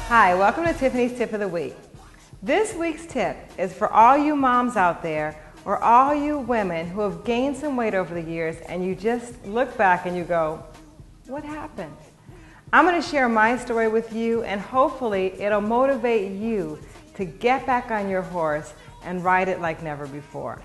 Hi, welcome to Tiffany's Tip of the Week. This week's tip is for all you moms out there or all you women who have gained some weight over the years and you just look back and you go, what happened? I'm going to share my story with you and hopefully it'll motivate you to get back on your horse and ride it like never before.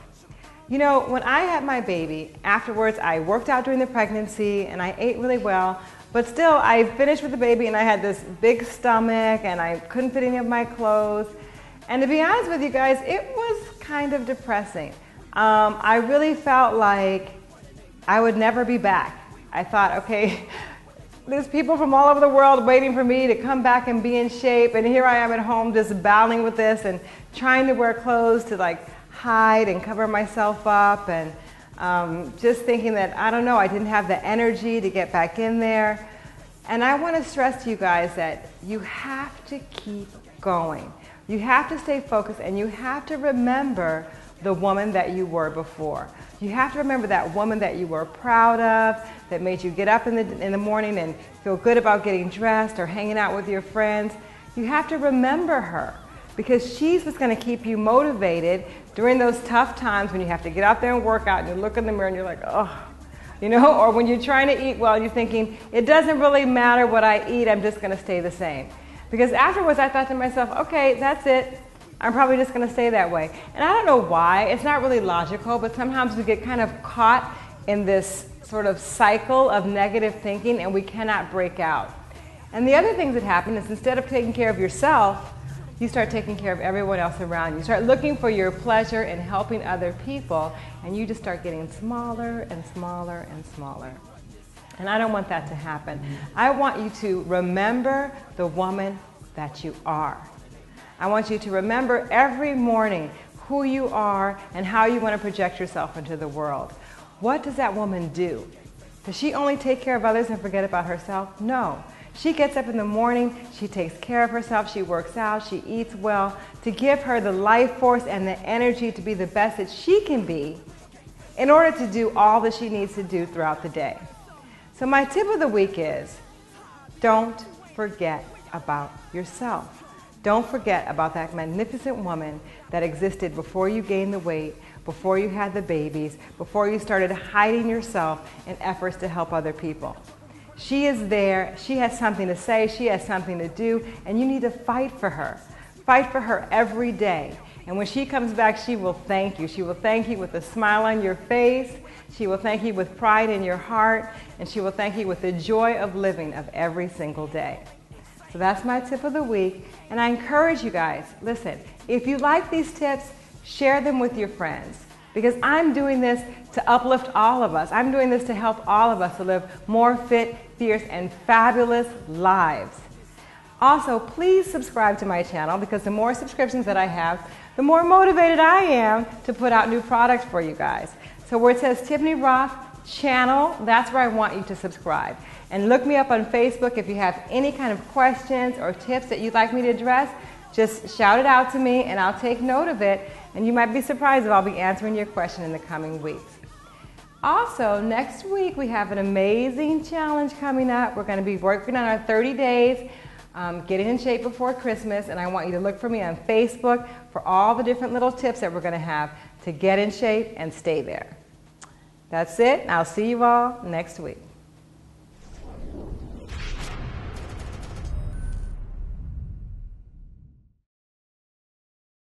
You know, when I had my baby, afterwards I worked out during the pregnancy and I ate really well, but still I finished with the baby and I had this big stomach and I couldn't fit any of my clothes. And to be honest with you guys, it was kind of depressing. I really felt like I would never be back. I thought, okay, there's people from all over the world waiting for me to come back and be in shape, and here I am at home just battling with this and trying to wear clothes to like hide and cover myself up, and just thinking that, I don't know, I didn't have the energy to get back in there. And I want to stress to you guys that you have to keep going. You have to stay focused and you have to remember the woman that you were before. You have to remember that woman that you were proud of, that made you get up in the morning and feel good about getting dressed or hanging out with your friends. You have to remember her because she's what's going to keep you motivated during those tough times when you have to get out there and work out and you look in the mirror and you're like, oh, you know, or when you're trying to eat well, you're thinking, it doesn't really matter what I eat, I'm just going to stay the same. Because afterwards I thought to myself, okay, that's it. I'm probably just going to stay that way. And I don't know why. It's not really logical, but sometimes we get kind of caught in this sort of cycle of negative thinking and we cannot break out. And the other things that happen is instead of taking care of yourself, you start taking care of everyone else around you. You start looking for your pleasure in helping other people, and you just start getting smaller and smaller and smaller. And I don't want that to happen. I want you to remember the woman that you are. I want you to remember every morning who you are and how you want to project yourself into the world. What does that woman do? Does she only take care of others and forget about herself? No. She gets up in the morning, she takes care of herself, she works out, she eats well, to give her the life force and the energy to be the best that she can be in order to do all that she needs to do throughout the day. So my tip of the week is, don't forget about yourself. Don't forget about that magnificent woman that existed before you gained the weight, before you had the babies, before you started hiding yourself in efforts to help other people. She is there, she has something to say, she has something to do, and you need to fight for her. Fight for her every day. And when she comes back, she will thank you. She will thank you with a smile on your face, she will thank you with pride in your heart, and she will thank you with the joy of living of every single day. So that's my tip of the week, and I encourage you guys, listen, if you like these tips, share them with your friends. Because I'm doing this to uplift all of us. I'm doing this to help all of us to live more fit, fierce, and fabulous lives. Also, please subscribe to my channel because the more subscriptions that I have, the more motivated I am to put out new products for you guys. So where it says Tiffany Rothe channel, that's where I want you to subscribe. And look me up on Facebook if you have any kind of questions or tips that you'd like me to address. Just shout it out to me and I'll take note of it. And you might be surprised if I'll be answering your question in the coming weeks. Also, next week we have an amazing challenge coming up. We're going to be working on our 30 days, getting in shape before Christmas. And I want you to look for me on Facebook for all the different little tips that we're going to have to get in shape and stay there. That's it. I'll see you all next week.